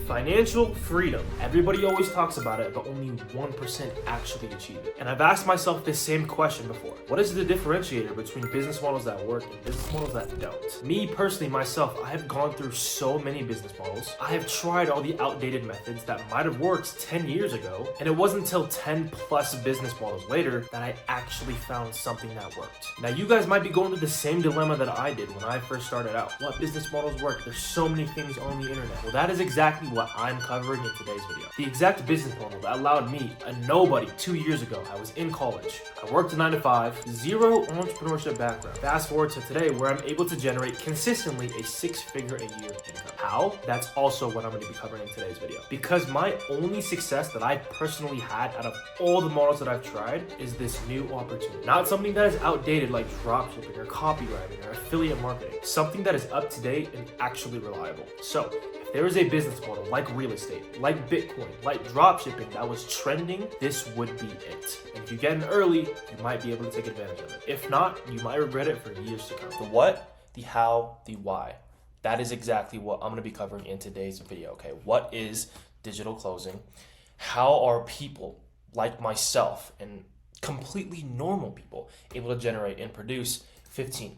Financial freedom. Everybody always talks about it, but only 1% actually achieve it. And I've asked myself this same question before. What is the differentiator between business models that work and business models that don't? Me personally, myself, I have gone through so many business models. I have tried all the outdated methods that might have worked 10 years ago, and it wasn't until 10 plus business models later that I actually found something that worked. Now, you guys might be going through the same dilemma that I did when I first started out. What business models work? There's so many things on the internet. Well, that is exactly what I'm covering in today's video. The exact business model that allowed me, a nobody, 2 years ago. I was in college. I worked a 9 to 5, zero entrepreneurship background. Fast forward to today where I'm able to generate consistently a 6-figure a year income. How? That's also what I'm going to be covering in today's video. Because my only success that I personally had out of all the models that I've tried is this new opportunity. Not something that is outdated like dropshipping or copywriting or affiliate marketing. Something that is up to date and actually reliable. So, there is a business model like real estate, like Bitcoin, like dropshipping that was trending, this would be it. And if you get in early, you might be able to take advantage of it. If not, you might regret it for years to come. The what, the how, the why. That is exactly what I'm going to be covering in today's video, okay? What is digital closing? How are people like myself and completely normal people able to generate and produce $15,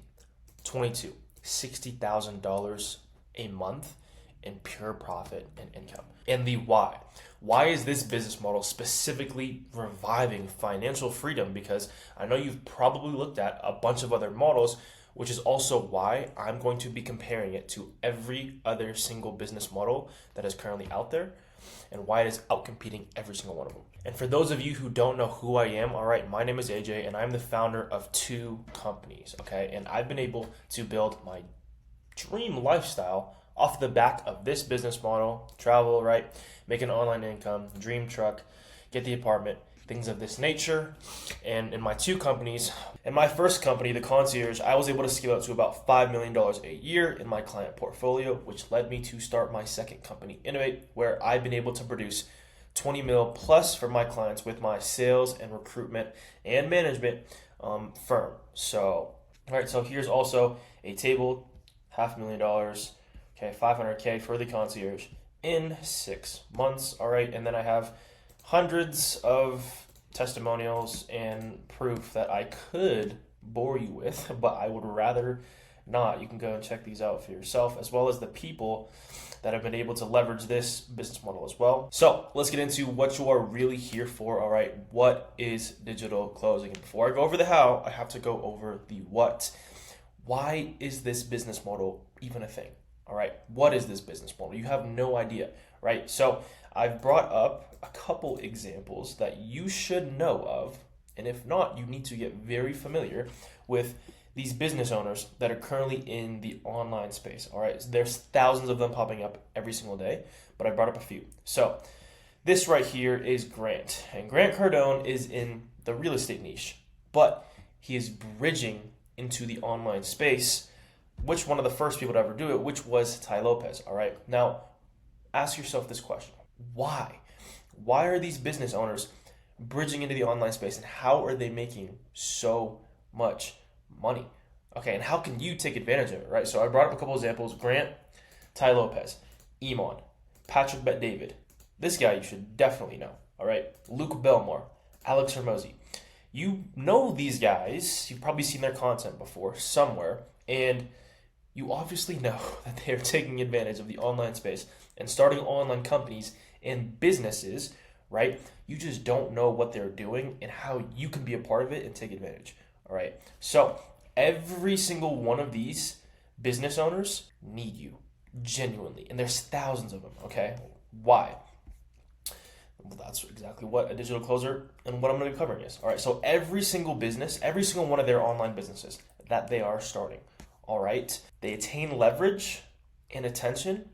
$22, $60,000 a month in pure profit and income? And the why. Why is this business model specifically reviving financial freedom? Because I know you've probably looked at a bunch of other models, which is also why I'm going to be comparing it to every other single business model that is currently out there and why it is outcompeting every single one of them. And for those of you who don't know who I am, all right, my name is AJ and I'm the founder of 2 companies, okay? And I've been able to build my dream lifestyle off the back of this business model: travel, right? Make an online income, dream truck, get the apartment, things of this nature. And in my 2 companies, in my first company, The Concierge, I was able to scale up to about $5 million a year in my client portfolio, which led me to start my second company, Innovate, where I've been able to produce 20 mil plus for my clients with my sales and recruitment and management firm. So, all right, so here's also a table, $500,000, okay, $500K for The Concierge in 6 months, all right, and then I have hundreds of testimonials and proof that I could bore you with, but I would rather not. You can go and check these out for yourself, as well as the people that have been able to leverage this business model as well. So let's get into what you are really here for, all right? What is digital closing? And before I go over the how, I have to go over the what. Why is this business model even a thing? All right, what is this business model? You have no idea, right? So I've brought up a couple examples that you should know of, and if not, you need to get very familiar with these business owners that are currently in the online space, all right? So there's thousands of them popping up every single day, but I brought up a few. So this right here is Grant, and Grant Cardone is in the real estate niche, but he is bridging into the online space. Which one of the first people to ever do it, which was Tai Lopez, all right? Now, ask yourself this question. Why? Why are these business owners bridging into the online space, and how are they making so much money? Okay, and how can you take advantage of it, right? So I brought up a couple examples: Grant, Tai Lopez, Iman, Patrick Bet-David. This guy you should definitely know, all right? Luke Belmore, Alex Hermosi. You know these guys. You've probably seen their content before somewhere, and you obviously know that they are taking advantage of the online space and starting online companies and businesses, right? You just don't know what they're doing and how you can be a part of it and take advantage, all right? So every single one of these business owners need you, genuinely, and there's thousands of them, okay? Why? Well, that's exactly what a digital closer and what I'm going to be covering is, all right? So every single business, every single one of their online businesses that they are starting, all right, they attain leverage and attention,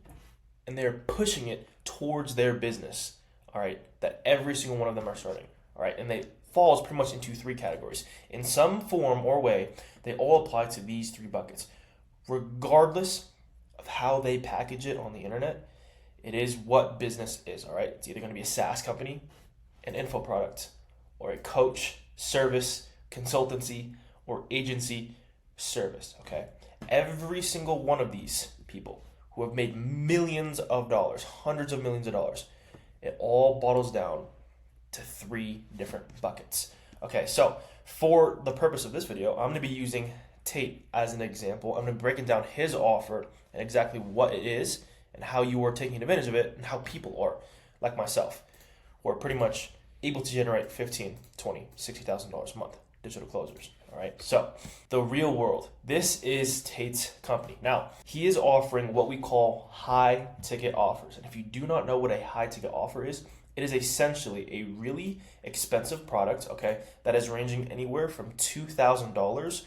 and they're pushing it towards their business, all right, that every single one of them are starting, all right, and they falls pretty much into 3 categories. In some form or way, they all apply to these 3 buckets. Regardless of how they package it on the internet, it is what business is, all right? It's either going to be a SaaS company, an info product, or a coach, service, consultancy, or agency service, okay? Every single one of these people who have made millions of dollars, hundreds of millions of dollars. It all bottles down to 3 different buckets. Okay, so for the purpose of this video, I'm going to be using Tate as an example. I'm going to be breaking down his offer and exactly what it is and how you are taking advantage of it and how people are, like myself, who are pretty much able to generate $15,000, $20,000, $60,000 a month, digital closers. All right, so the real world. This is Tate's company. Now, he is offering what we call high ticket offers. And if you do not know what a high ticket offer is, it is essentially a really expensive product, okay, that is ranging anywhere from $2,000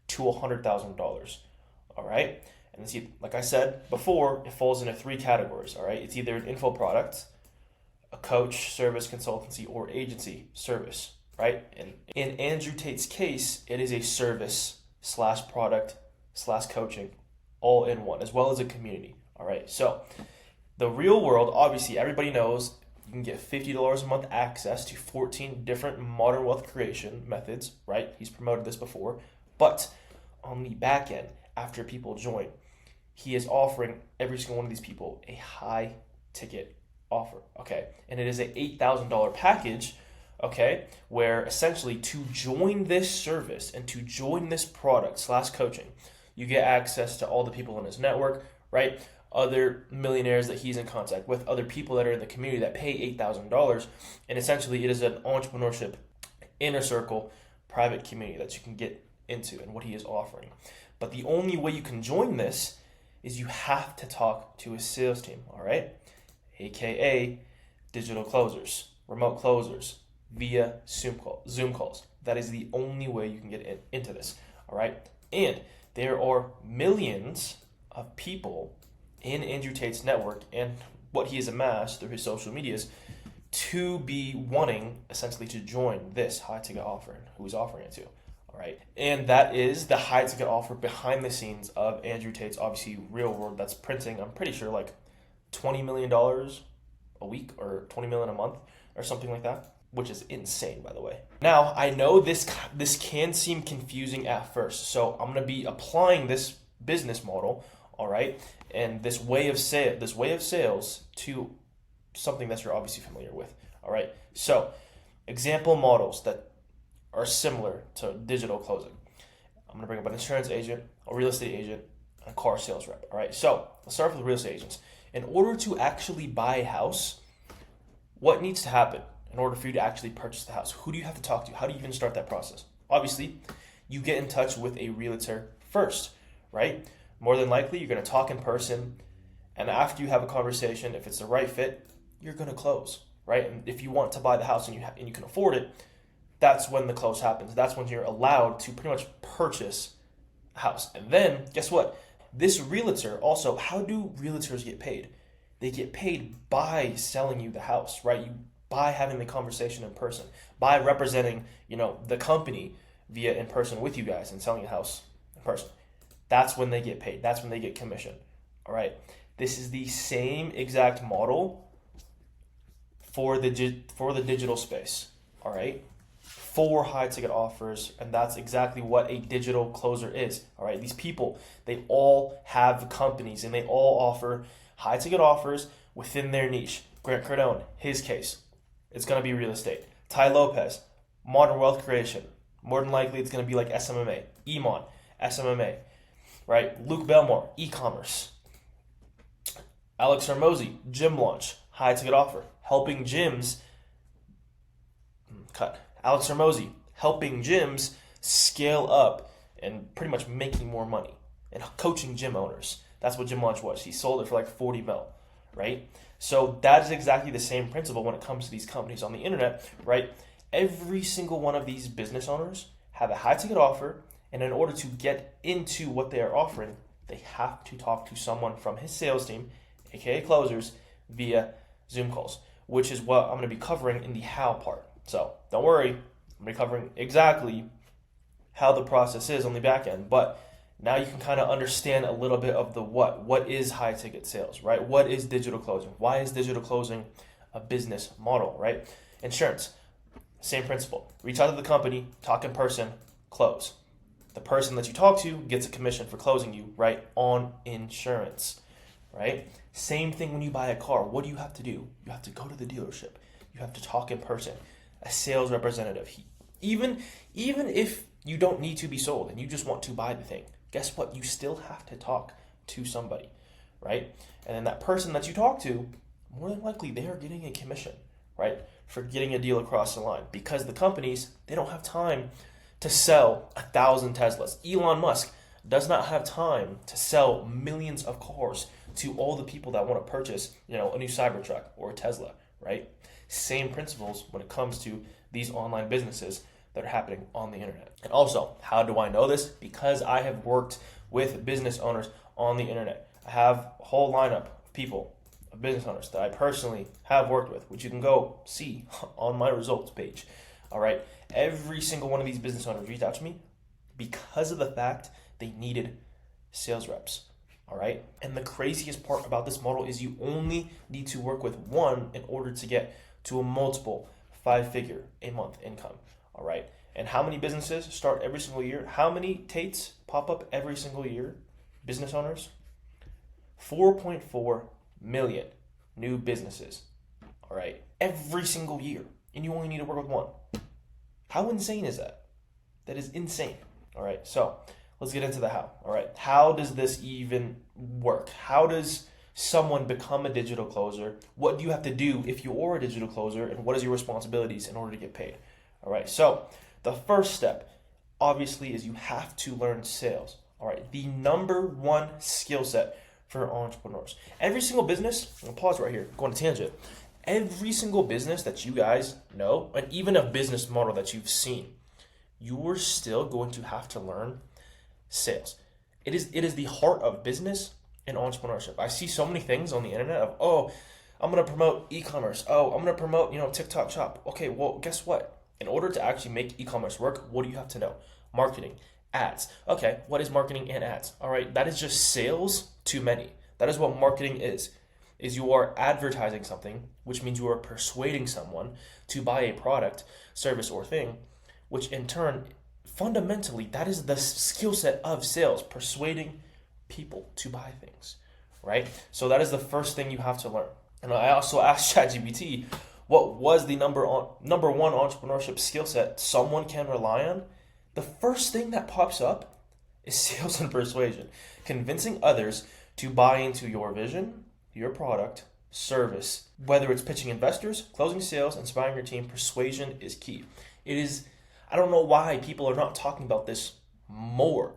to $100,000. All right, and see, like I said before, it falls into 3 categories. All right, it's either an info product, a coach, service, consultancy, or agency service. Right? And in Andrew Tate's case, it is a service / product / coaching all in one, as well as a community. All right. So the real world, obviously, everybody knows you can get $50 a month access to 14 different modern wealth creation methods. Right? He's promoted this before. But on the back end, after people join, he is offering every single one of these people a high ticket offer. Okay. And it is an $8,000 package. Okay, where essentially to join this service and to join this product / coaching, you get access to all the people in his network, right? Other millionaires that he's in contact with, other people that are in the community that pay $8,000. And essentially it is an entrepreneurship inner circle private community that you can get into and what he is offering. But the only way you can join this is you have to talk to his sales team, all right? AKA digital closers, remote closers, via Zoom calls. That is the only way you can get into this, all right? And there are millions of people in Andrew Tate's network and what he has amassed through his social medias to be wanting essentially to join this high ticket offer, who he's offering it to, all right? And that is the high ticket offer behind the scenes of Andrew Tate's obviously real world that's printing, I'm pretty sure like $20 million a week or $20 million a month or something like that, which is insane, by the way. Now, I know this can seem confusing at first, so I'm going to be applying this business model, all right, and this way of sales to something that you're obviously familiar with, all right? So, example models that are similar to digital closing. I'm going to bring up an insurance agent, a real estate agent, and a car sales rep, all right? So, let's start with the real estate agents. In order to actually buy a house, what needs to happen in order for you to actually purchase the house? Who do you have to talk to? How do you even start that process? Obviously, you get in touch with a realtor first, right? More than likely, you're going to talk in person, and after you have a conversation, if it's the right fit, you're going to close, right? And if you want to buy the house and you can afford it, that's when the close happens. That's when you're allowed to pretty much purchase a house. And then, guess what? This realtor also, how do realtors get paid? They get paid by selling you the house, right? By having the conversation in person, by representing, the company via in person with you guys and selling a house in person. That's when they get paid. That's when they get commission. All right. This is the same exact model for the digital space. All right. 4 high ticket offers, and that's exactly what a digital closer is. All right. These people, they all have companies and they all offer high ticket offers within their niche. Grant Cardone, his case, it's going to be real estate. Tai Lopez, modern wealth creation. More than likely, it's going to be like SMMA. Iman, SMMA. Right? Luke Belmore, e-commerce. Alex Hormozi, gym launch, high ticket offer. Helping gyms. Alex Hormozi, helping gyms scale up and pretty much making more money. And coaching gym owners. That's what gym launch was. He sold it for like 40 mil. Right? So that is exactly the same principle when it comes to these companies on the internet, right? Every single one of these business owners have a high ticket offer, and in order to get into what they are offering, they have to talk to someone from his sales team, aka closers, via Zoom calls, which is what I'm going to be covering in the how part. So don't worry, I'm going to be covering exactly how the process is on the back end, but now you can kind of understand a little bit of the what. What is high ticket sales, right? What is digital closing? Why is digital closing a business model, right? Insurance, same principle. Reach out to the company, talk in person, close. The person that you talk to gets a commission for closing you, right, on insurance, right? Same thing when you buy a car. What do you have to do? You have to go to the dealership. You have to talk in person. A sales representative. Even if you don't need to be sold and you just want to buy the thing, guess what? You still have to talk to somebody, right? And then that person that you talk to, more than likely they are getting a commission, right, for getting a deal across the line, because the companies, they don't have time to sell 1,000 Teslas. Elon Musk does not have time to sell millions of cars to all the people that want to purchase, a new Cybertruck or a Tesla, right? Same principles when it comes to these online businesses that are happening on the internet. And also, how do I know this? Because I have worked with business owners on the internet. I have a whole lineup of people, of business owners that I personally have worked with, which you can go see on my results page. All right. Every single one of these business owners reached out to me because of the fact they needed sales reps. All right. And the craziest part about this model is you only need to work with one in order to get to a multiple 5-figure a month income. All right. And how many businesses start every single year? How many Tates pop up every single year? Business owners? 4.4 million new businesses. All right. Every single year. And you only need to work with one. How insane is that? That is insane. All right. So let's get into the how. All right. How does this even work? How does someone become a digital closer? What do you have to do if you are a digital closer? And what is your responsibilities in order to get paid? All right. So the first step, obviously, is you have to learn sales. All right. The number one skill set for entrepreneurs. Every single business, I'm going to pause right here, go on a tangent. Every single business that you guys know, and even a business model that you've seen, you are still going to have to learn sales. It is the heart of business and entrepreneurship. I see so many things on the internet of, I'm going to promote e-commerce. I'm going to promote, TikTok Shop. Okay, well, guess what? In order to actually make e-commerce work, what do you have to know? Marketing, ads. Okay, what is marketing and ads? All right, that is just sales to many. That is what marketing is you are advertising something, which means you are persuading someone to buy a product, service, or thing, which in turn, fundamentally, that is the skill set of sales, persuading people to buy things, right? So that is the first thing you have to learn. And I also asked ChatGPT, what was the number one entrepreneurship skill set someone can rely on? The first thing that pops up is sales and persuasion, convincing others to buy into your vision, your product, service. Whether it's pitching investors, closing sales, inspiring your team, persuasion is key. I don't know why people are not talking about this more.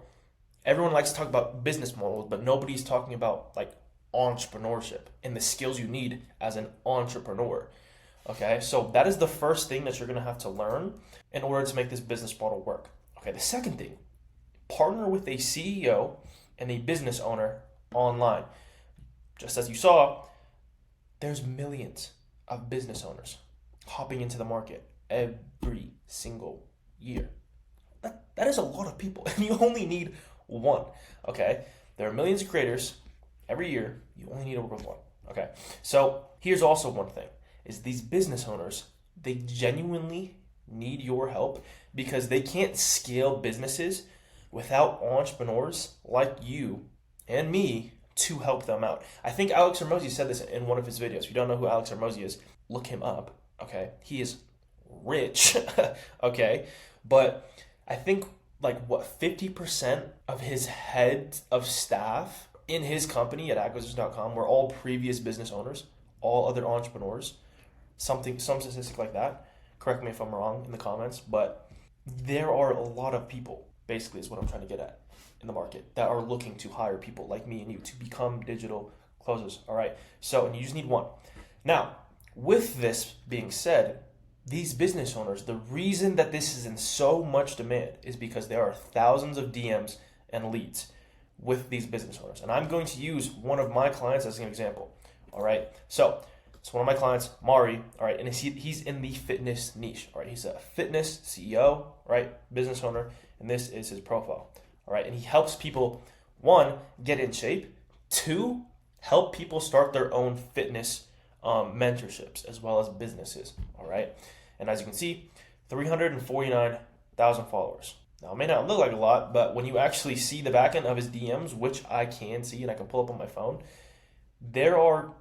Everyone likes to talk about business models, but nobody's talking about like entrepreneurship and the skills you need as an entrepreneur. Okay, so that is the first thing that you're going to have to learn in order to make this business model work. Okay, the second thing, partner with a CEO and a business owner online. Just as you saw, there's millions of business owners hopping into the market every single year. That is a lot of people, and you only need one. Okay, there are millions of creators every year. You only need to work with one. Okay, so here's also one thing, is these business owners, they genuinely need your help because they can't scale businesses without entrepreneurs like you and me to help them out. I think Alex Hormozi said this in one of his videos. If you don't know who Alex Hormozi is, look him up. Okay, he is rich. Okay, but I think 50% of his head of staff in his company at acquisitions.com were all previous business owners, all other entrepreneurs, some statistic like that. Correct me if I'm wrong in the comments, but there are a lot of people, basically is what I'm trying to get at, in the market that are looking to hire people like me and you to become digital closers. All right, so and you just need one. Now, with this being said, these business owners, the reason that this is in so much demand is because there are thousands of DMs and leads with these business owners. And I'm going to use one of my clients as an example. All right, so it's one of my clients, Mari. All right, and he's in the fitness niche. All right, he's a fitness CEO, right, business owner, and this is his profile. All right, and he helps people, one, get in shape, two, help people start their own fitness mentorships as well as businesses. All right, and as you can see, 349,000 followers. Now, it may not look like a lot, but when you actually see the back end of his DMs, which I can see and I can pull up on my phone, There are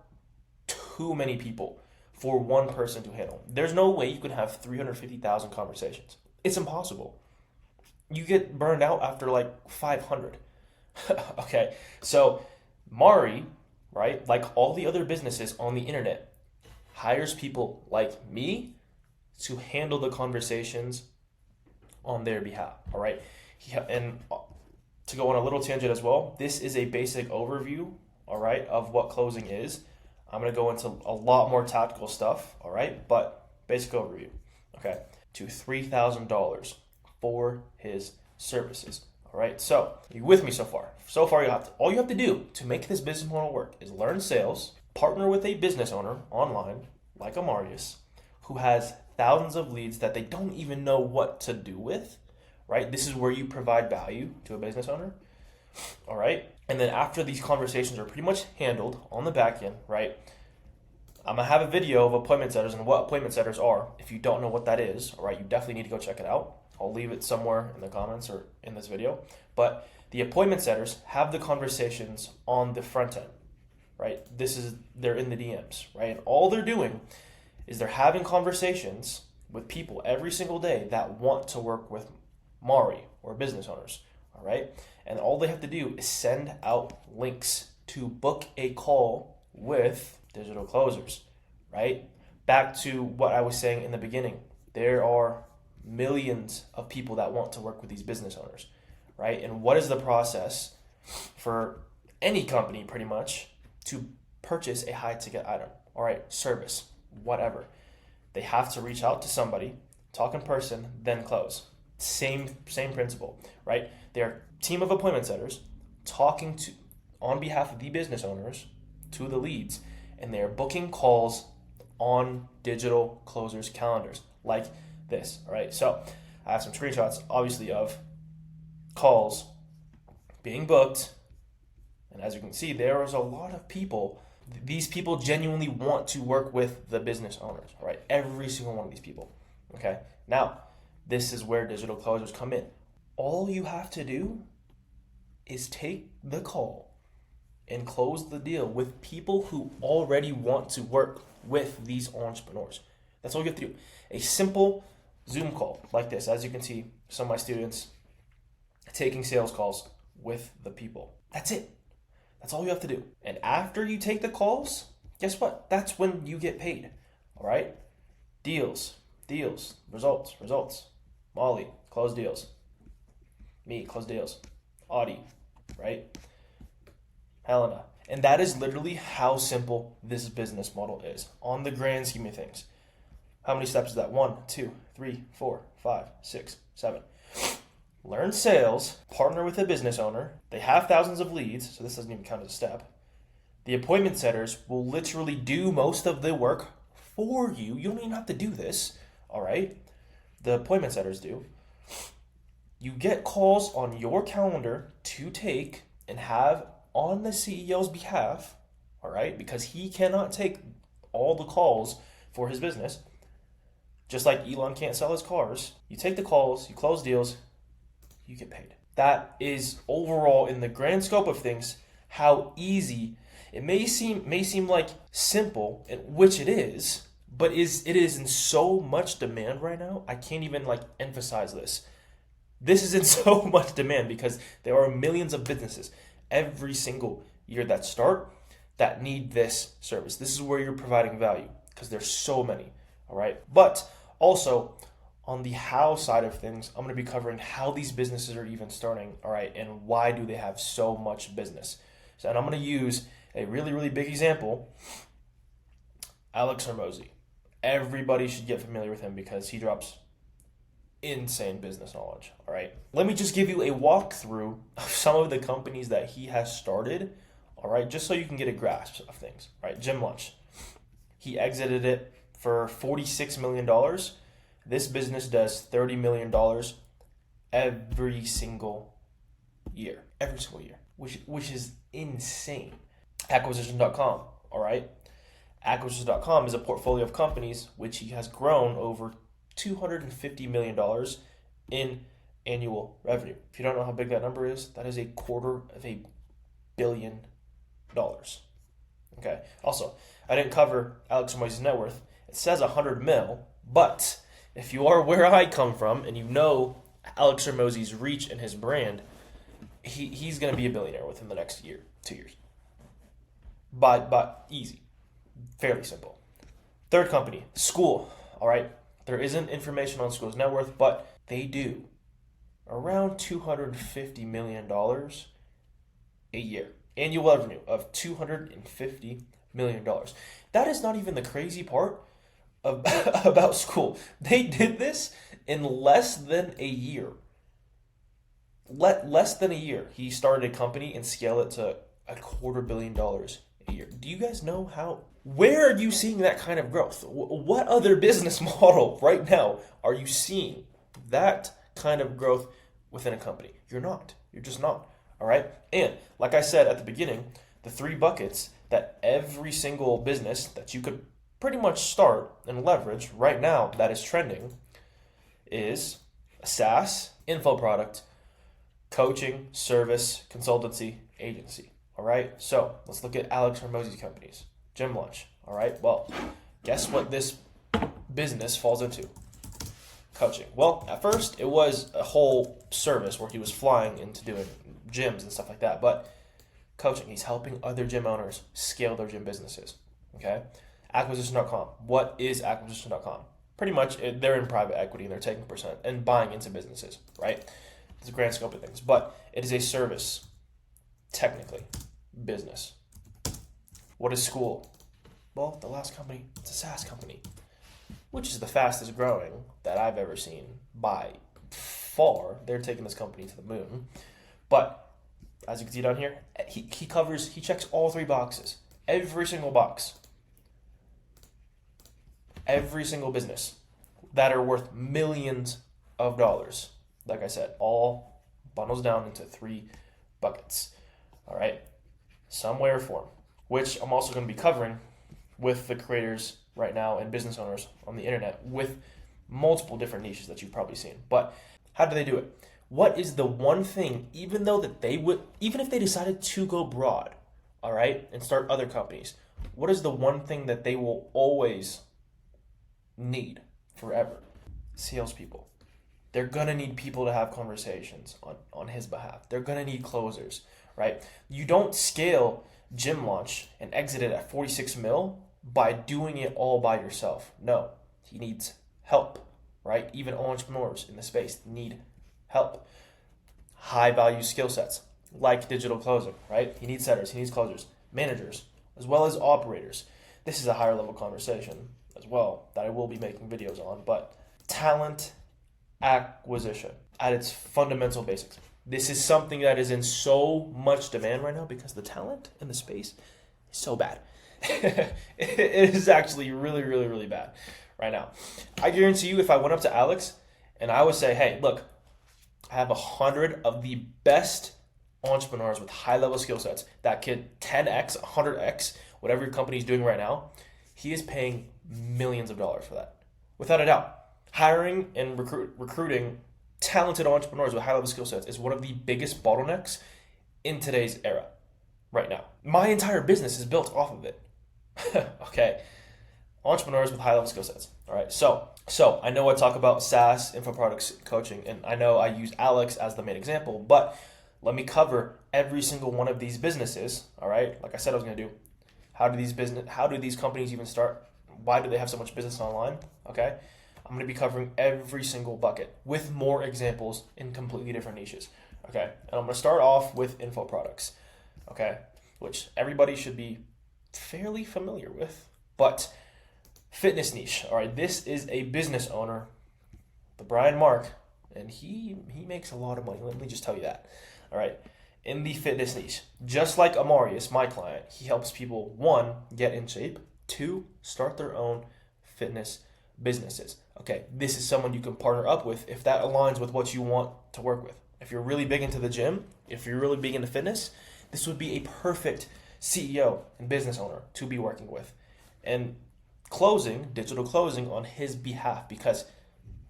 too many people for one person to handle. There's no way you can have 350,000 conversations. It's impossible. You get burned out after like 500. Okay, so Mari, right, like all the other businesses on the internet, hires people like me to handle the conversations on their behalf. All right, and to go on a little tangent as well, this is a basic overview, all right, of what closing is. I'm going to go into a lot more tactical stuff, all right, but basic overview, okay, to $3,000 for his services. All right, so you with me so far? So far, all you have to do to make this business model work is learn sales, partner with a business owner online like Amarius, who has thousands of leads that they don't even know what to do with. Right, this is where you provide value to a business owner. All right, and then after these conversations are pretty much handled on the back end, right, I'm gonna have a video of appointment setters and what appointment setters are. If you don't know what that is, all right, you definitely need to go check it out. I'll leave it somewhere in the comments or in this video. But the appointment setters have the conversations on the front end, right? They're in the DMs, right? And all they're doing is they're having conversations with people every single day that want to work with Mari or business owners, all right? And all they have to do is send out links to book a call with digital closers, right? Back to what I was saying in the beginning, there are millions of people that want to work with these business owners, right? And what is the process for any company pretty much to purchase a high ticket item, all right, service, whatever? They have to reach out to somebody, talk in person, then close. Same principle, right? They're a team of appointment setters talking to on behalf of the business owners to the leads, and they're booking calls on digital closers calendars like this. All right, so I have some screenshots obviously of calls being booked, and as you can see, there is a lot of people. These people genuinely want to work with the business owners. All right, every single one of these people. Okay, now this is where digital closers come in. All you have to do is take the call and close the deal with people who already want to work with these entrepreneurs. That's all you have to do. A simple Zoom call like this. As you can see, some of my students taking sales calls with the people. That's it. That's all you have to do. And after you take the calls, guess what? That's when you get paid. All right? Deals, results. Molly, close deals. Me, close deals. Audie, right? Helena. And that is literally how simple this business model is on the grand scheme of things. How many steps is that? 1, 2, 3, 4, 5, 6, 7. Learn sales, partner with a business owner. They have thousands of leads, so this doesn't even count as a step. The appointment setters will literally do most of the work for you. You don't even have to do this, all right? The appointment setters do. You get calls on your calendar to take and have on the CEO's behalf, all right? Because he cannot take all the calls for his business. Just like Elon can't sell his cars. You take the calls, you close deals, you get paid. That is overall, in the grand scope of things, how easy it may seem like simple, which it is, but it is in so much demand right now. I can't even emphasize this. This is in so much demand because there are millions of businesses every single year that start that need this service. This is where you're providing value because there's so many, all right? But also, on the how side of things, I'm going to be covering how these businesses are even starting, all right, and why do they have so much business. So, and I'm going to use a really, really big example, Alex Hormozi. Everybody should get familiar with him because he drops insane business knowledge, all right? Let me just give you a walkthrough of some of the companies that he has started, all right, just so you can get a grasp of things, all right? Gym Lunch. He exited it for $46 million. This business does $30 million every single year, which is insane. Acquisition.com, all right? Acquisition.com is a portfolio of companies which he has grown over $250 million in annual revenue. If you don't know how big that number is, that is $250 million. Okay. Also, I didn't cover Alex Hormozi's net worth. It says 100 mil, but if you are where I come from and you know Alex Hormozi's reach and his brand, he's going to be a billionaire within the next year, 2 years. But easy, fairly simple. Third company, Skool. All right, there isn't information on Skool's net worth, but they do around $250 million a year. Annual revenue of $250 million. That is not even the crazy part about Skool. They did this in less than a year. Less than a year. He started a company and scaled it to $250 million a year. Do you guys know how? Where are you seeing that kind of growth? What other business model right now are you seeing that kind of growth within a company? You're not. You're just not. All right. And like I said at the beginning, the 3 buckets that every single business that you could pretty much start and leverage right now that is trending is a SaaS, info product, coaching, service, consultancy, agency. All right. So let's look at Alex Hormozi's companies. Gym Launch. All right. Well, guess what this business falls into? Coaching. Well, at first it was a whole service where he was flying into doing gyms and stuff like that. But coaching, he's helping other gym owners scale their gym businesses. Okay. Acquisition.com. What is Acquisition.com? Pretty much they're in private equity and they're taking percent and buying into businesses, right? It's a grand scope of things, but it is a service, technically, business. What is Skool? Well, the last company, it's a SaaS company, which is the fastest growing that I've ever seen by far. They're taking this company to the moon. But as you can see down here, he checks all 3 boxes. Every single box. Every single business that are worth millions of dollars. Like I said, all bundles down into 3 buckets. All right? Some way or form, which I'm also going to be covering with the creators right now and business owners on the internet with multiple different niches that you've probably seen. But how do they do it? What is the one thing, even if they decided to go broad, all right, and start other companies, what is the one thing that they will always need forever? Salespeople. They're going to need people to have conversations on his behalf. They're going to need closers, right? You don't scale Gym Launch and exit it at 46 mil by doing it all by yourself. No, he needs help, right? Even entrepreneurs in the space need help. High value skill sets like digital closing, right? He needs setters, he needs closers, managers, as well as operators. This is a higher level conversation as well that I will be making videos on, but talent acquisition at its fundamental basics. This is something that is in so much demand right now because the talent in the space is so bad. It is actually really, really, really bad right now. I guarantee you if I went up to Alex and I would say, hey, look, I have 100 of the best entrepreneurs with high-level skill sets that could 10x, 100x, whatever your company is doing right now, he is paying millions of dollars for that. Without a doubt. Hiring and recruiting talented entrepreneurs with high-level skill sets is one of the biggest bottlenecks in today's era right now. My entire business is built off of it. Okay. Entrepreneurs with high-level skill sets. All right. So I know I talk about SaaS, info products, coaching, and I know I use Alex as the main example, but let me cover every single one of these businesses. All right. Like I said I was going to do. How do these companies even start? Why do they have so much business online? Okay. I'm going to be covering every single bucket with more examples in completely different niches. Okay. And I'm going to start off with info products. Okay. Which everybody should be fairly familiar with, but fitness niche. All right. This is a business owner, the Brian Mark, and he makes a lot of money. Let me just tell you that. All right. In the fitness niche, just like Amarius, my client, he helps people, 1, get in shape, 2, start their own fitness businesses. Okay, this is someone you can partner up with if that aligns with what you want to work with. If you're really big into the gym, if you're really big into fitness, this would be a perfect CEO and business owner to be working with. And digital closing on his behalf because,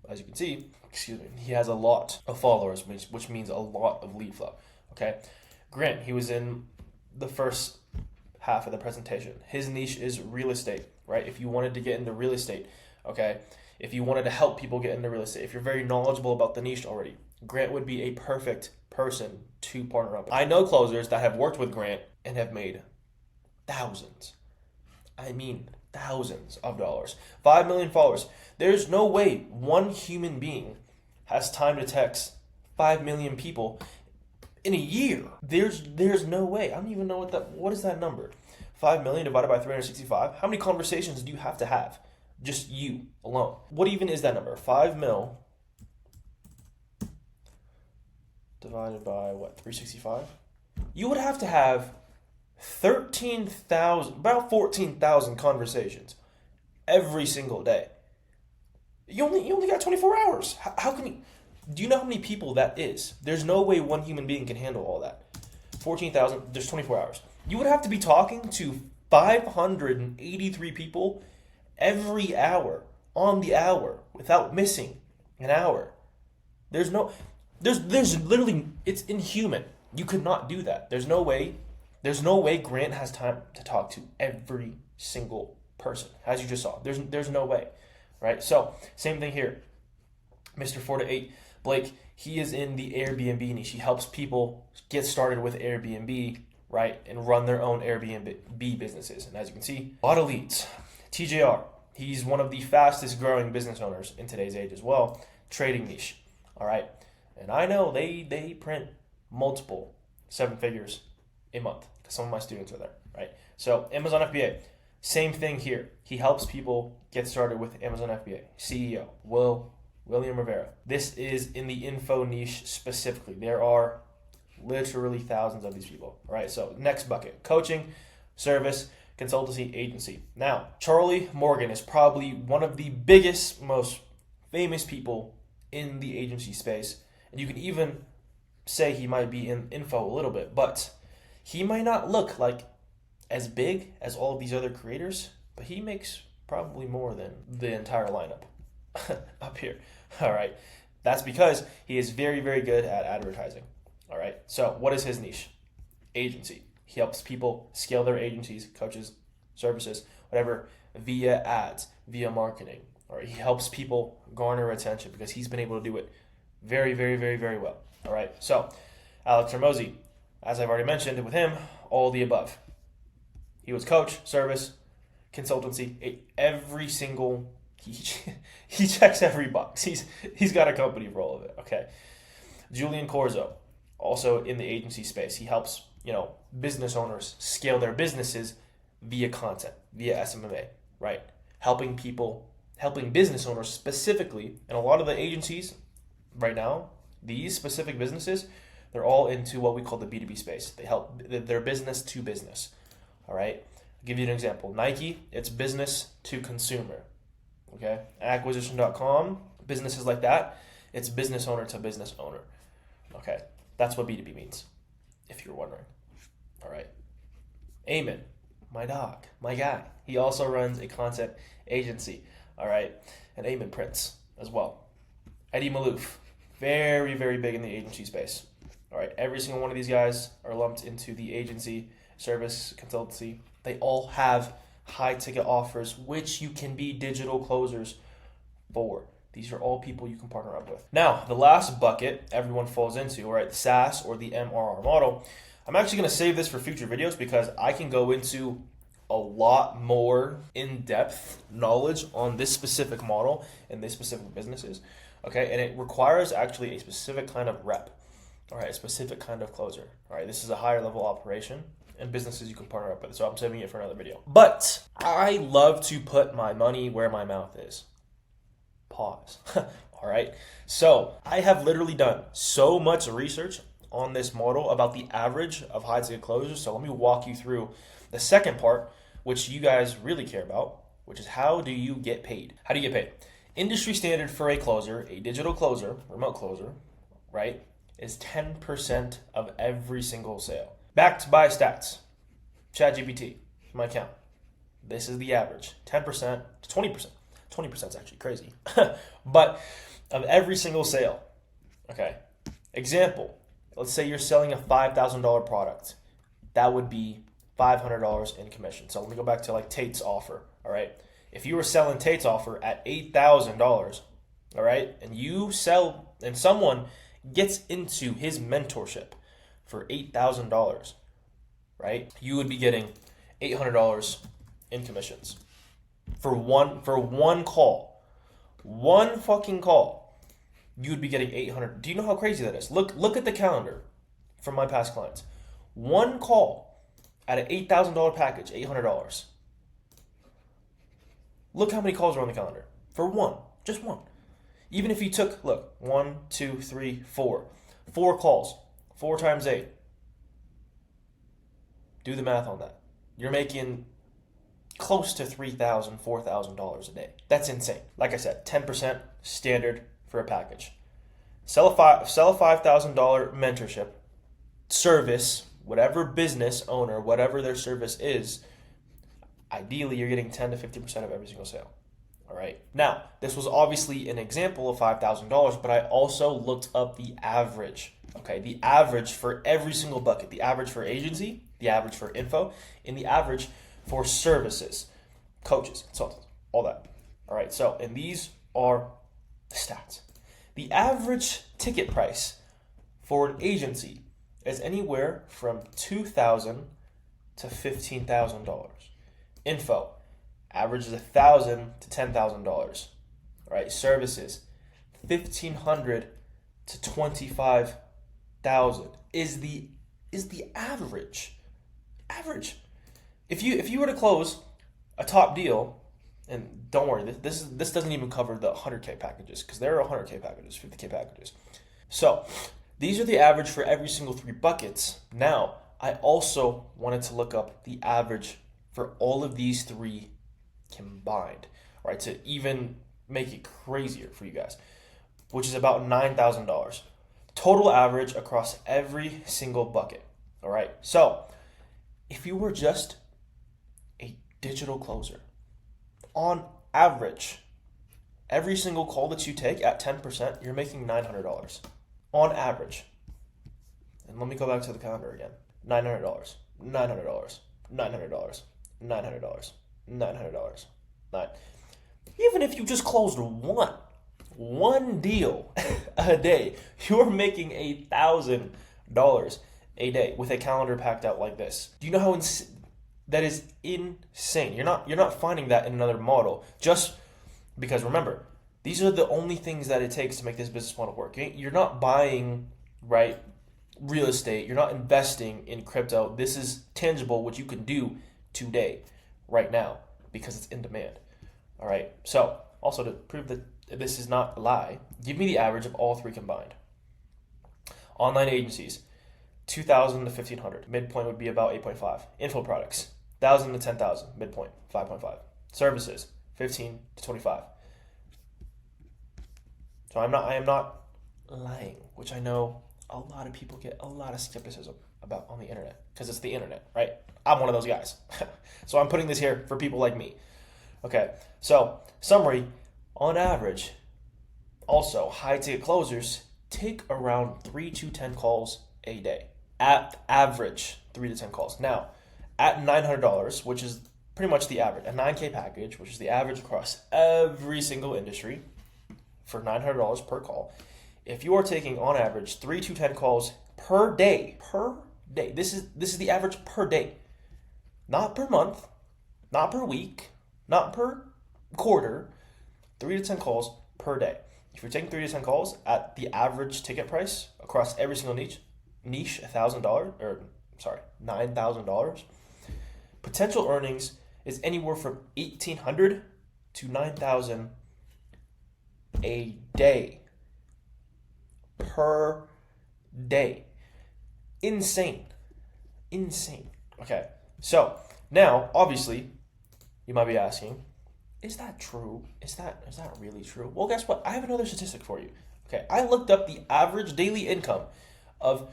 as you can see, he has a lot of followers, which means a lot of lead flow. Okay, Grant, he was in the first half of the presentation. His niche is real estate, right? If you wanted to get into real estate, okay, if you wanted to help people get into real estate, if you're very knowledgeable about the niche already, Grant would be a perfect person to partner up with. I know closers that have worked with Grant and have made thousands. I mean, thousands of dollars. 5 million followers. There's no way one human being has time to text 5 million people in a year. There's no way. I don't even know what is that number? 5 million divided by 365. How many conversations do you have to have? Just you alone. What even is that number? 5 mil divided by what? 365? You would have to have 13,000, about 14,000 conversations every single day. You only got 24 hours. How can you? Do you know how many people that is? There's no way one human being can handle all that. 14,000, there's 24 hours. You would have to be talking to 583 people every hour, on the hour, without missing an hour. There's literally, it's inhuman. You could not do that. There's no way Grant has time to talk to every single person, as you just saw. There's no way, right? So, same thing here. Mr. 4 to 8, Blake, he is in the Airbnb niche. He helps people get started with Airbnb, right, and run their own Airbnb businesses. And as you can see, a lot of leads. TJR, he's one of the fastest growing business owners in today's age as well. Trading niche, all right? And I know they print multiple 7 figures a month because some of my students are there, right? So Amazon FBA, same thing here. He helps people get started with Amazon FBA. CEO, William Rivera. This is in the info niche specifically. There are literally thousands of these people, all right? So next bucket, coaching, service, consultancy, agency. Now, Charlie Morgan is probably one of the biggest, most famous people in the agency space. And you can even say he might be in info a little bit, but he might not look like as big as all of these other creators, but he makes probably more than the entire lineup up here. All right. That's because he is very, very good at advertising. All right. So what is his niche? Agency. He helps people scale their agencies, coaches, services, whatever, via ads, via marketing. All right. He helps people garner attention because he's been able to do it very, very, very, very well. All right. So Alex Hormozi, as I've already mentioned with him, all the above. He was coach, service, consultancy, every single, he checks every box. He's got a company for all of it. Okay. Julian Corzo, also in the agency space. He helps, business owners scale their businesses via content, via SMMA, right? Helping business owners specifically, and a lot of the agencies right now, these specific businesses, they're all into what we call the B2B space. They help their business to business. All right. I'll give you an example. Nike, it's business to consumer. Okay. Acquisition.com, businesses like that, it's business owner to business owner. Okay. That's what B2B means, if you're wondering. All right. Eamon, my dog, my guy. He also runs a content agency. All right. And Eamon prints as well. Eddie Malouf, very, very big in the agency space. All right. Every single one of these guys are lumped into the agency, service, consultancy. They all have high ticket offers, which you can be digital closers for. These are all people you can partner up with. Now, the last bucket everyone falls into, all right, the SaaS or the MRR model. I'm actually going to save this for future videos because I can go into a lot more in-depth knowledge on this specific model and this specific businesses. Okay, and it requires actually a specific kind of rep. All right, a specific kind of closer. All right, this is a higher level operation and businesses you can partner up with. So I'm saving it for another video. But I love to put my money where my mouth is. Pause. All right. So I have literally done so much research on this model about the average of high ticket closers. So let me walk you through the second part, which you guys really care about, which is how do you get paid? How do you get paid? Industry standard for a closer, a digital closer, remote closer, right, is 10% of every single sale. Backed by stats. ChatGPT, my account. This is the average. 10% to 20%. 20% is actually crazy. But of every single sale. Okay. Example. Let's say you're selling a $5,000 product. That would be $500 in commission. So let me go back to like Tate's offer. All right. If you were selling Tate's offer at $8,000, all right, and you sell, and someone gets into his mentorship for $8,000, right, you would be getting $800 in commissions for one call, one fucking call. You would be getting 800. Do you know how crazy that is? Look at the calendar from my past clients. One call at an $8,000 package, $800. Look how many calls are on the calendar for one, just one. Even if you took, look, 1, 2, 3, 4. 4 calls, 4 times 8. Do the math on that. You're making close to $3,000, $4,000 a day. That's insane. Like I said, 10% standard for a package. Sell a $5,000 mentorship, service, whatever business owner, whatever their service is, ideally you're getting 10 to 50% of every single sale. All right. Now, this was obviously an example of $5,000, but I also looked up the average. Okay, the average for every single bucket, the average for agency, the average for info, and the average for services, coaches, consultants, all that. All right. So, and these are the stats. The average ticket price for an agency is anywhere from $2,000 to $15,000. Info, average is $1,000 to $10,000. All right, services, $1,500 to $25,000 is the average. Average. If you were to close a top deal, and don't worry, this doesn't even cover the 100K packages, because there are 100K packages, 50K packages. So these are the average for every single 3 buckets. Now, I also wanted to look up the average for all of these 3 combined, right, to even make it crazier for you guys, which is about $9,000. Total average across every single bucket. All right. So if you were just a digital closer, on average, every single call that you take at 10%, you're making $900 on average. And let me go back to the calendar again. $900, $900, $900, $900, $900, $900. Even if you just closed one deal a day, you're making $1,000 a day with a calendar packed out like this. Do you know how that is insane? You're not finding that in another model, just because, remember, these are the only things that it takes to make this business model work. You're not buying, right, real estate. You're not investing in crypto. This is tangible, what you can do today, right now, because it's in demand. All right. So also, to prove that this is not a lie, give me the average of all 3 combined. Online agencies, 2,000 to 1,500. Midpoint would be about 8.5. Info products, 1,000 to 10,000. Midpoint, 5.5. Services, 15 to 25. So I am not lying, which I know a lot of people get a lot of skepticism about on the internet, because it's the internet, right? I'm one of those guys. So I'm putting this here for people like me. Okay, so summary, on average, also high ticket closers take around 3 to 10 calls a day. At average, 3 to 10 calls. Now, at $900, which is pretty much the average, a 9K package, which is the average across every single industry, for $900 per call, if you are taking on average 3 to 10 calls per day, this is the average per day, not per month, not per week, not per quarter, 3 to 10 calls per day. If you're taking 3 to 10 calls at the average ticket price across every single niche, $9,000, potential earnings is anywhere from $1,800 to $9,000 a day. Per day. Insane. Okay, so now obviously you might be asking, is that true? Is that really true? Well, guess what? I have another statistic for you. Okay, I looked up the average daily income of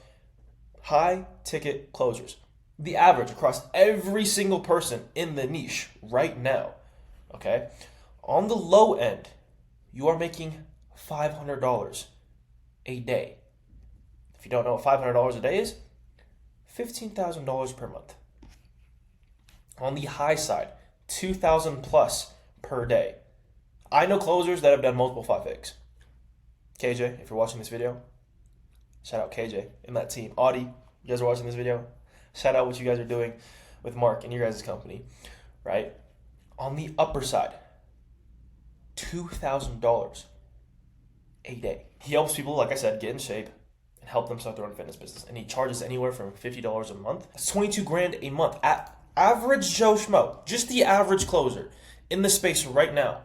high ticket closers. The average across every single person in the niche right now. Okay, on the low end, you are making $500 a day. If you don't know what $500 a day is, $15,000 per month. On the high side, 2,000 plus per day. I know closers that have done multiple 5 figs. KJ, if you're watching this video, shout out KJ and that team. Audie, you guys are watching this video. Shout out what you guys are doing with Mark and your guys' company, right? On the upper side, $2,000 a day. He helps people, like I said, get in shape and help them start their own fitness business. And he charges anywhere from $50 a month. That's 22 grand a month. At average Joe Schmo, just the average closer in the space right now,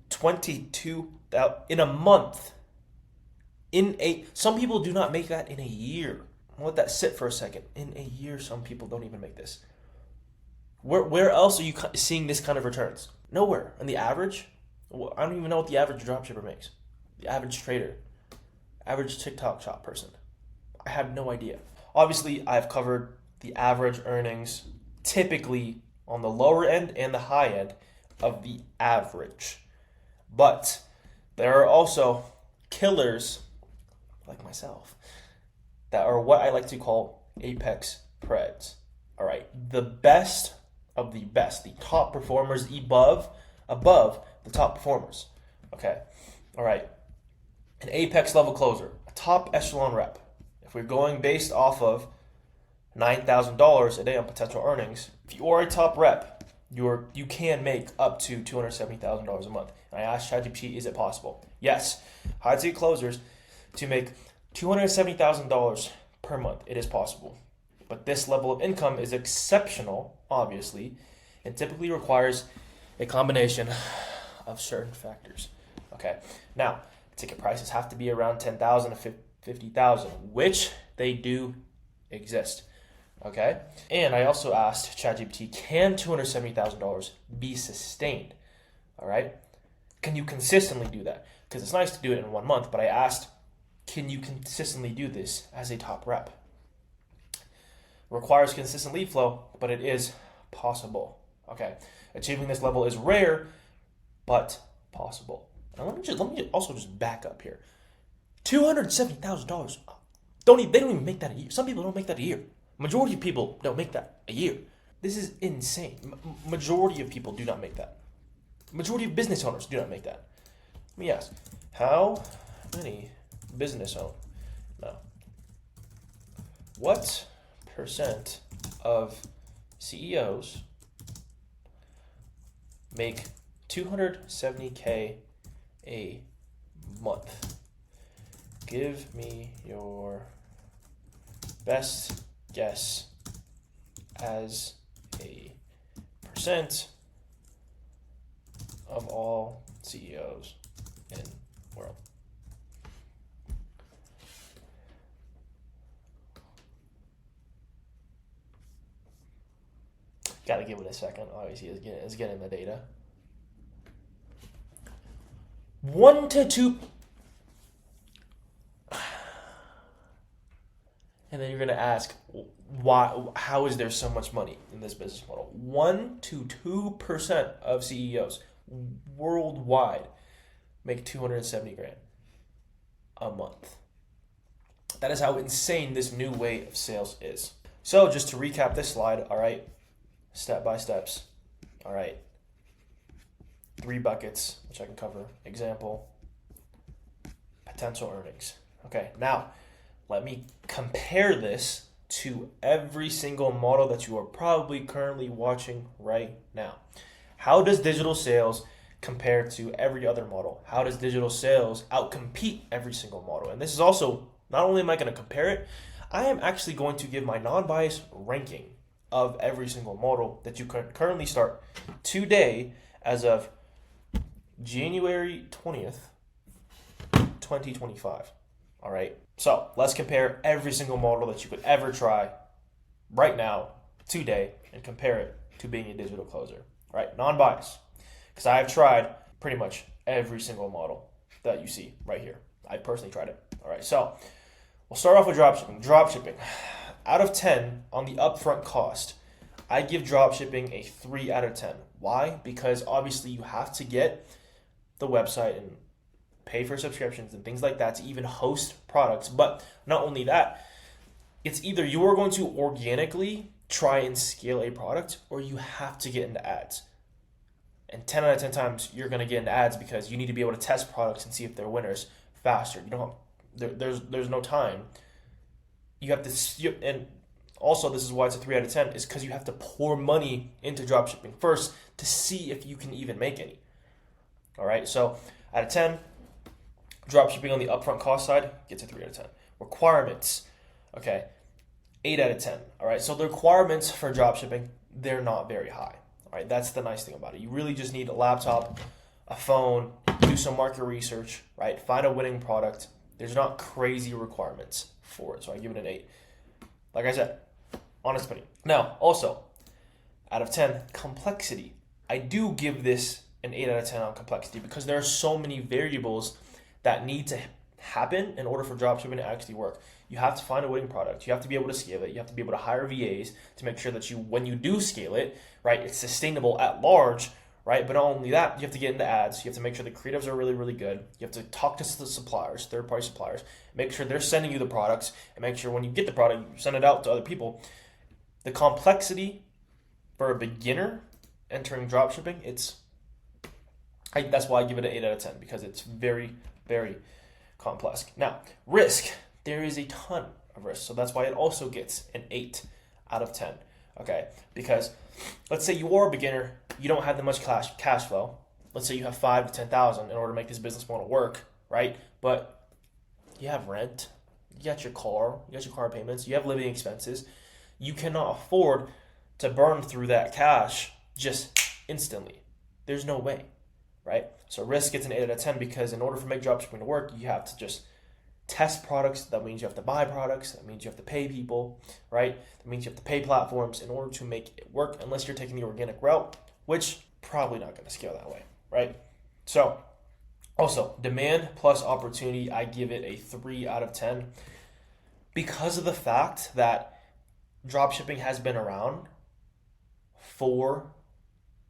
22,000 in a month. Some people do not make that in a year. I'll let that sit for a second. In a year, some people don't even make this. Where else are you seeing this kind of returns? Nowhere. And the average, I don't even know what the average dropshipper makes. The average trader, average TikTok shop person. I have no idea. Obviously, I've covered the average earnings typically on the lower end and the high end of the average. But there are also killers like myself that are what I like to call apex preds. All right, the best of the best, the top performers above the top performers. Okay, all right, an apex level closer, a top echelon rep. If we're going based off of $9,000 a day on potential earnings, if you are a top rep, you can make up to $270,000 a month. And I asked ChatGPT, is it possible? Yes, high ticket closers to make $270,000 per month. It is possible. But this level of income is exceptional, obviously, and typically requires a combination of certain factors. Okay, now ticket prices have to be around $10,000 to $50,000, which they do exist. Okay, and I also asked ChatGPT, can $270,000 be sustained? All right, can you consistently do that? Because it's nice to do it in 1 month, but I asked, can you consistently do this as a top rep? Requires consistent lead flow, but it is possible. Okay, achieving this level is rare, but possible. Now let me also just back up here. $270,000. They don't even make that a year. Some people don't make that a year. Majority of people don't make that a year. This is insane. Majority of people do not make that. Majority of business owners do not make that. Let me ask, how many business owners? No. What percent of CEOs make $270K a month? Give me your best guess as a percent of all CEOs in the world. Gotta give it a second. Obviously, it's getting the data. 1 to 2. And then you're gonna ask, why? How is there so much money in this business model? 1 to 2% of CEOs worldwide make 270 grand a month. That is how insane this new way of sales is. So just to recap this slide, all right, step by steps, all right, 3 buckets, which I can cover. Example, potential earnings. Okay, now let me compare this to every single model that you are probably currently watching right now. How does digital sales compare to every other model? How does digital sales outcompete every single model? And this is also, not only am I going to compare it, I am actually going to give my non-biased ranking of every single model that you currently start today as of January 20th, 2025. All right. So let's compare every single model that you could ever try right now, today, and compare it to being a digital closer. All right. Non-biased. Because I have tried pretty much every single model that you see right here. I personally tried it. All right. So we'll start off with dropshipping. Dropshipping. Out of 10 on the upfront cost, I give dropshipping a 3 out of 10. Why? Because obviously you have to get the website and pay for subscriptions and things like that to even host products. But not only that, it's either you are going to organically try and scale a product, or you have to get into ads. And 10 out of 10 times you're going to get into ads because you need to be able to test products and see if they're winners faster. You don't there's no time. You have to, and also this is why it's a 3 out of 10, is because you have to pour money into dropshipping first to see if you can even make any. All right, so out of 10, dropshipping on the upfront cost side gets a 3 out of 10. Requirements, okay, 8 out of 10. All right, so the requirements for dropshipping, they're not very high. All right, that's the nice thing about it. You really just need a laptop, a phone, do some market research, right? Find a winning product. There's not crazy requirements for it, so I give it an 8. Like I said, honest opinion. Now, also, out of 10, complexity. I do give this an 8 out of 10 on complexity because there are so many variables that need to happen in order for dropshipping to actually work. You have to find a winning product. You have to be able to scale it. You have to be able to hire VAs to make sure that when you do scale it, right, it's sustainable at large, right? But not only that, you have to get into ads. You have to make sure the creatives are really, really good. You have to talk to the suppliers, third-party suppliers, make sure they're sending you the products, and make sure when you get the product, you send it out to other people. The complexity for a beginner entering dropshipping, that's why I give it an 8 out of 10, because it's very, very complex. Now, risk. There is a ton of risk, so that's why it also gets an 8 out of 10. Okay, because let's say you are a beginner, you don't have that much cash flow. Let's say you have $5,000 to $10,000 in order to make this business model work, right? But you have rent, you got your car payments, you have living expenses. You cannot afford to burn through that cash just instantly. There's no way, right? So risk gets an 8 out of 10 because in order for make dropshipping to work, you have to just test products. That means you have to buy products. That means you have to pay people, right? That means you have to pay platforms in order to make it work, unless you're taking the organic route, which probably not going to scale that way, right? So also, demand plus opportunity, I give it a 3 out of 10 because of the fact that dropshipping has been around for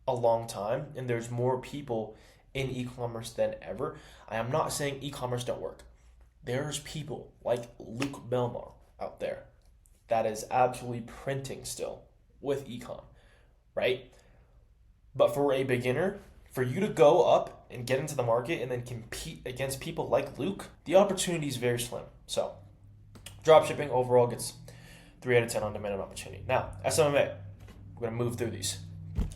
a long time and there's more people in e-commerce than ever. I am not saying e-commerce don't work. There's people like Luke Belmar out there that is absolutely printing still with e-com, right? But for a beginner, for you to go up and get into the market and then compete against people like Luke, the opportunity is very slim. So dropshipping overall gets 3 out of 10 on demand and opportunity. Now, SMMA, we're going to move through these.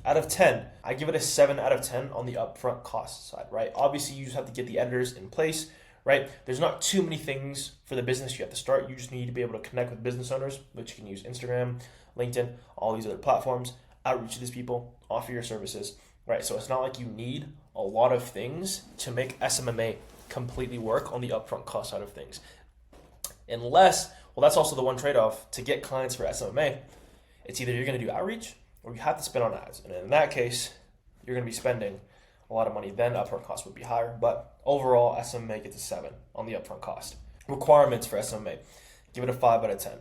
Out of 10, I give it a 7 out of 10 on the upfront cost side, right? Obviously, you just have to get the editors in place, right? There's not too many things for the business you have to start. You just need to be able to connect with business owners, which you can use Instagram, LinkedIn, all these other platforms, outreach to these people, offer your services, right? So it's not like you need a lot of things to make SMMA completely work on the upfront cost side of things. Unless, well, that's also the one trade-off to get clients for SMMA. It's either you're going to do outreach or you have to spend on ads. And in that case, you're going to be spending a lot of money. Then upfront cost would be higher. But overall, SMMA gets a 7 on the upfront cost. Requirements for SMMA, give it a 5 out of 10.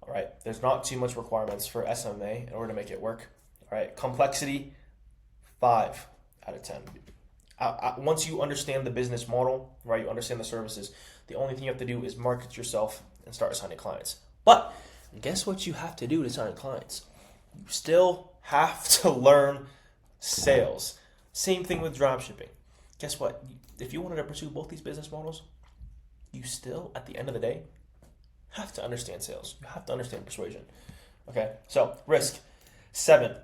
All right, there's not too much requirements for SMMA in order to make it work. All right, complexity, 5 out of 10. Once you understand the business model, right, you understand the services, the only thing you have to do is market yourself and start signing clients. But guess what you have to do to sign clients? You still have to learn sales. Same thing with dropshipping. Guess what? If you wanted to pursue both these business models, you still, at the end of the day, have to understand sales. You have to understand persuasion. Okay, so risk, 7.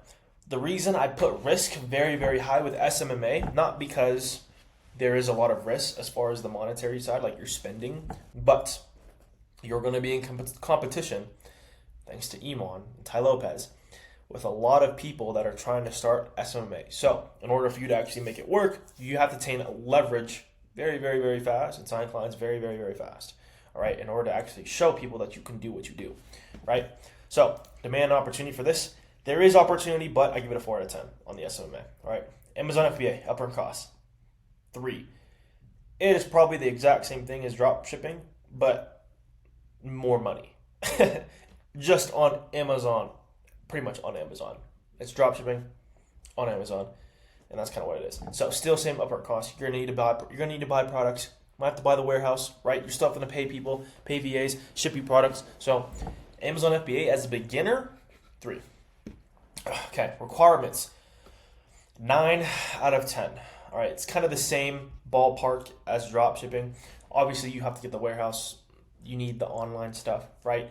The reason I put risk very, very high with SMMA, not because there is a lot of risk as far as the monetary side, like you're spending, but you're going to be in competition, thanks to Iman and Tai Lopez, with a lot of people that are trying to start SMMA. So in order for you to actually make it work, you have to attain leverage very, very, very fast and sign clients very, very, very fast. All right, in order to actually show people that you can do what you do, right? So demand opportunity for this. There is opportunity, but I give it a 4 out of 10 on the SMMA. All right, Amazon FBA, upfront cost, 3. It is probably the exact same thing as drop shipping, but more money. Just on Amazon, pretty much on Amazon. It's drop shipping on Amazon, and that's kind of what it is. So still same upfront cost. You're gonna need to buy products. You might have to buy the warehouse, right? You're still gonna pay people, pay VAs, ship you products. So Amazon FBA as a beginner, 3. Okay, requirements. 9 out of 10. All right, it's kind of the same ballpark as drop shipping. Obviously, you have to get the warehouse. You need the online stuff, right,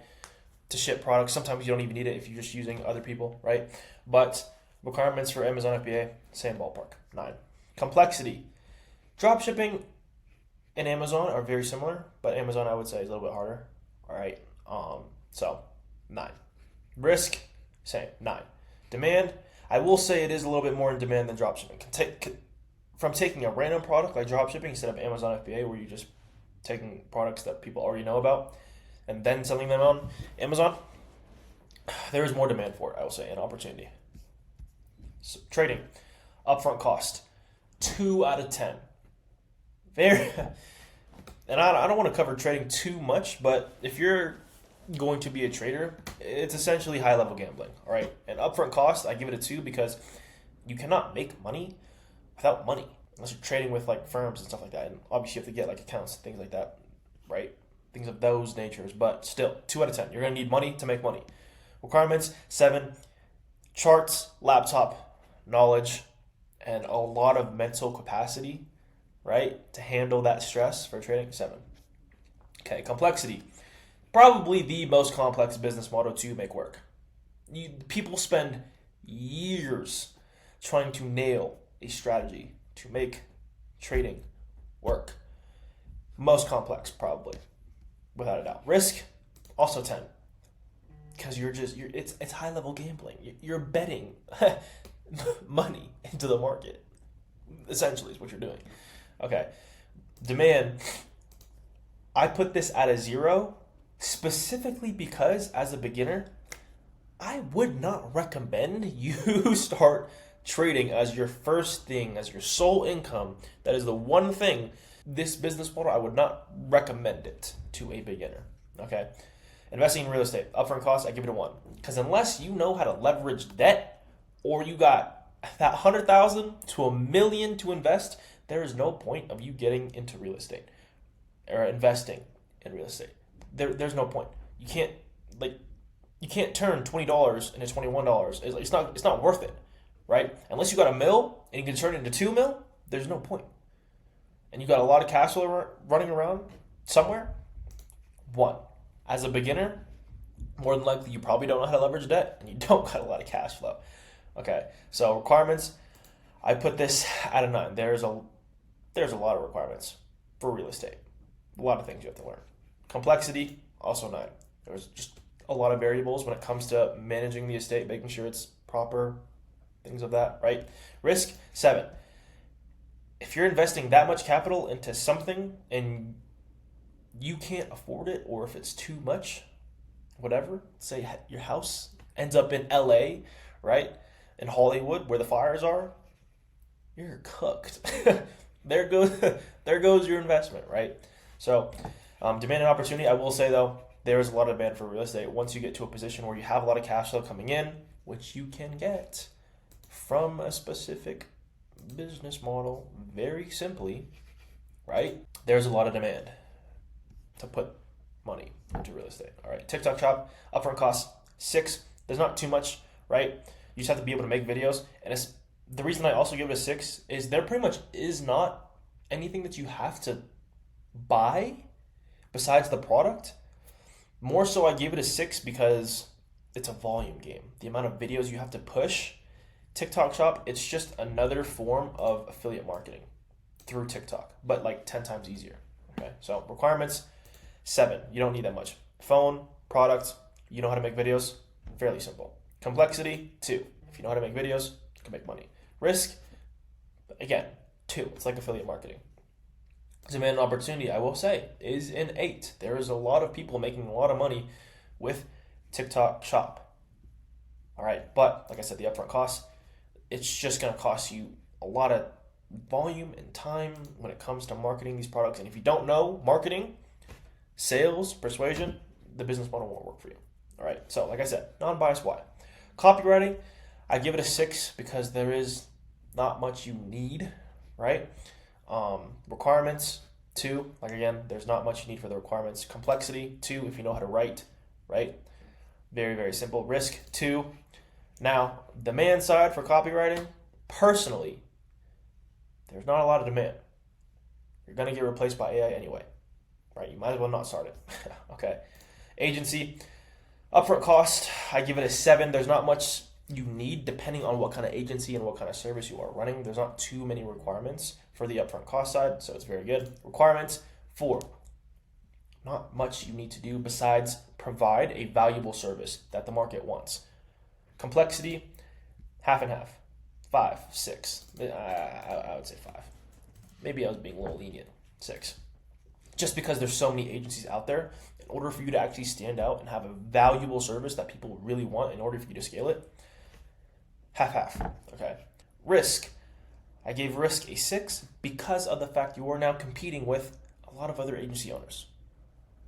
to ship products. Sometimes you don't even need it if you're just using other people, right? But requirements for Amazon FBA, same ballpark, 9. Complexity. Drop shipping and Amazon are very similar, but Amazon I would say is a little bit harder. All right, so 9. Risk, same, 9. Demand, I will say it is a little bit more in demand than dropshipping. From taking a random product like dropshipping instead of Amazon FBA, where you're just taking products that people already know about and then selling them on Amazon, there is more demand for it, I will say, and opportunity. So, trading, upfront cost, 2 out of 10. Very, and I don't want to cover trading too much, but if you're going to be a trader, it's essentially high-level gambling, all right? And upfront cost, I give it a 2 because you cannot make money without money unless you're trading with like firms and stuff like that. And obviously you have to get like accounts and things like that, right? Things of those natures, but still 2 out of 10. You're going to need money to make money. Requirements, 7. Charts, laptop, knowledge, and a lot of mental capacity, right, to handle that stress for trading, 7. Okay, complexity. Probably the most complex business model to make work. People spend years trying to nail a strategy to make trading work. Most complex, probably, without a doubt. Risk, also 10, because it's high level gambling. You're betting money into the market. Essentially, is what you're doing. Okay, demand. I put this at a 0. Specifically because, as a beginner, I would not recommend you start trading as your first thing, as your sole income. That is the one thing. This business model, I would not recommend it to a beginner. Okay? Investing in real estate, upfront cost, I give it a 1. Because unless you know how to leverage debt, or you got that 100,000 to $1 million to invest, there is no point of you getting into real estate or investing in real estate. There's no point. You can't turn $20 into $21. It's not worth it, right? Unless you got $1 million and you can turn it into $2 million, there's no point. And you got a lot of cash flow running around somewhere. 1. As a beginner, more than likely you probably don't know how to leverage debt and you don't got a lot of cash flow. Okay, so requirements, I put this at a 9. There's a lot of requirements for real estate. A lot of things you have to learn. Complexity, also 9. There's just a lot of variables when it comes to managing the estate, making sure it's proper, things of that, right? Risk, 7. If you're investing that much capital into something and you can't afford it, or if it's too much, whatever, say your house ends up in LA, right? In Hollywood, where the fires are, you're cooked. There goes your investment, right? So, demand and opportunity. I will say though, there is a lot of demand for real estate. Once you get to a position where you have a lot of cash flow coming in, which you can get from a specific business model, very simply, right? There's a lot of demand to put money into real estate. All right, TikTok Shop, upfront cost 6. There's not too much, right? You just have to be able to make videos, and it's the reason I also give it a 6 is there pretty much is not anything that you have to buy besides the product. More so, I gave it a 6 because it's a volume game. The amount of videos you have to push. TikTok Shop, it's just another form of affiliate marketing through TikTok, but like 10 times easier. Okay, so requirements, 7. You don't need that much. Phone, product, you know how to make videos, fairly simple. Complexity, 2. If you know how to make videos, you can make money. Risk, again, 2. It's like affiliate marketing. Demand and opportunity, I will say, is an 8. There is a lot of people making a lot of money with TikTok Shop. All right, but like I said, the upfront cost, it's just going to cost you a lot of volume and time when it comes to marketing these products. And if you don't know marketing, sales, persuasion, the business model won't work for you. All right, so like I said, non-biased why. Copywriting, I give it a 6 because there is not much you need, right? Requirements, 2. Like again, there's not much you need for the requirements. Complexity, 2, if you know how to write, right? Very, very simple. Risk 2. Now, demand side for copywriting, personally, there's not a lot of demand. You're going to get replaced by AI anyway, right? You might as well not start it. Okay. Agency, upfront cost, I give it a 7. There's not much you need depending on what kind of agency and what kind of service you are running. There's not too many requirements for the upfront cost side, so it's very good. Requirements, 4. Not much you need to do besides provide a valuable service that the market wants. Complexity, half and half. 5, 6. I would say 5. Maybe I was being a little lenient. 6. Just because there's so many agencies out there, in order for you to actually stand out and have a valuable service that people really want in order for you to scale it, half. Okay. Risk. I gave risk a 6 because of the fact you are now competing with a lot of other agency owners.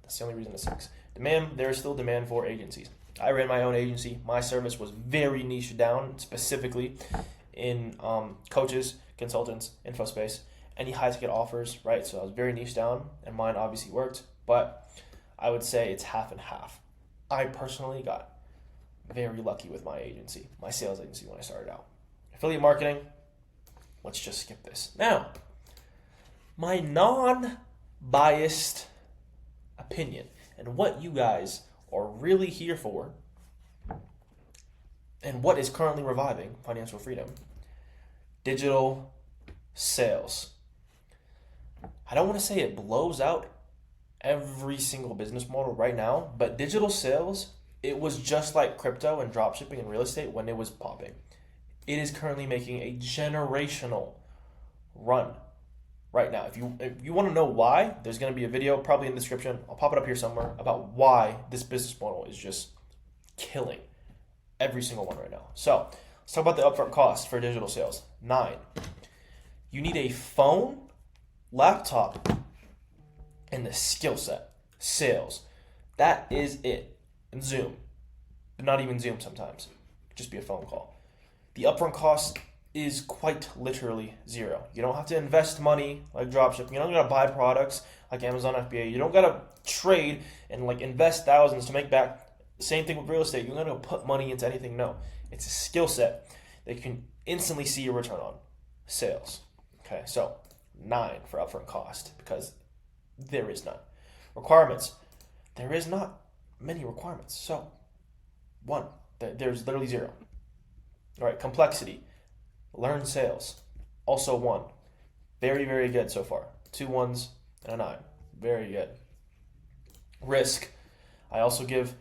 That's the only reason it's 6. Demand, there is still demand for agencies. I ran my own agency. My service was very niche down, specifically in coaches, consultants, info space, any high ticket offers, right? So I was very niche down, and mine obviously worked, but I would say it's half and half. I personally got very lucky with my agency, my sales agency when I started out. Affiliate marketing, let's just skip this. Now, my non-biased opinion and what you guys are really here for and what is currently reviving financial freedom: digital sales. I don't want to say it blows out every single business model right now, but digital sales, it was just like crypto and dropshipping and real estate when it was popping. It is currently making a generational run right now. If you want to know why, there's going to be a video probably in the description. I'll pop it up here somewhere about why this business model is just killing every single one right now. So let's talk about the upfront cost for digital sales. 9. You need a phone, laptop, and the skill set. Sales. That is it. And Zoom. But not even Zoom sometimes. Just be a phone call. The upfront cost is quite literally 0. You don't have to invest money like dropshipping. You don't gotta buy products like Amazon FBA. You don't gotta trade and like invest thousands to make back. Same thing with real estate. You don't gotta put money into anything. No. It's a skill set that you can instantly see a return on. Sales. Okay, so 9 for upfront cost because there is none. Requirements. There is not many requirements. So 1. There's literally 0. All right, complexity. Learn sales. Also 1. Very, very good so far. 2 1s and a 9. Very good. Risk. I also give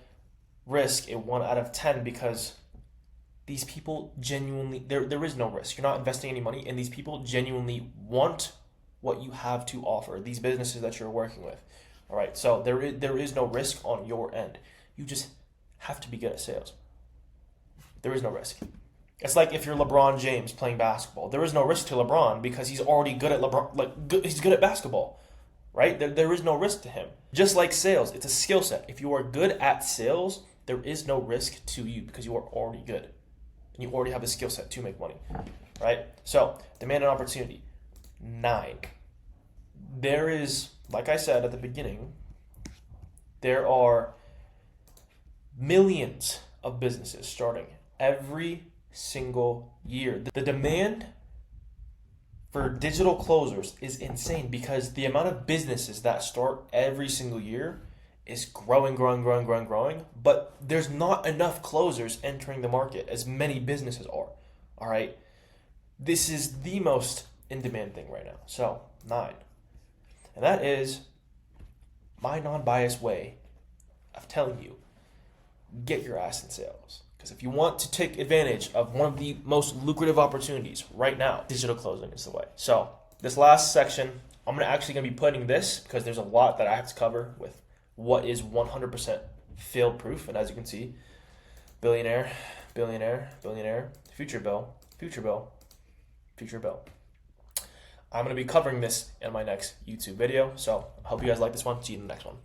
risk a 1 out of 10 because these people genuinely, there is no risk. You're not investing any money, and these people genuinely want what you have to offer, these businesses that you're working with. All right, so there is no risk on your end. You just have to be good at sales. There is no risk. It's like if you're LeBron James playing basketball. There is no risk to LeBron because he's already good at he's good at basketball, right? There is no risk to him. Just like sales, it's a skill set. If you are good at sales, there is no risk to you because you are already good. And you already have the skill set to make money, right? So, demand and opportunity, 9. There is, like I said at the beginning, there are millions of businesses starting every single year. The demand for digital closers is insane because the amount of businesses that start every single year is growing, but there's not enough closers entering the market as many businesses are. All right. This is the most in-demand thing right now. So 9. And that is my non-biased way of telling you, get your ass in sales. Because if you want to take advantage of one of the most lucrative opportunities right now, digital closing is the way. So this last section, I'm actually going to be putting this because there's a lot that I have to cover with what is 100% fail proof. And as you can see, billionaire, future bill. I'm going to be covering this in my next YouTube video. So I hope you guys like this one. See you in the next one.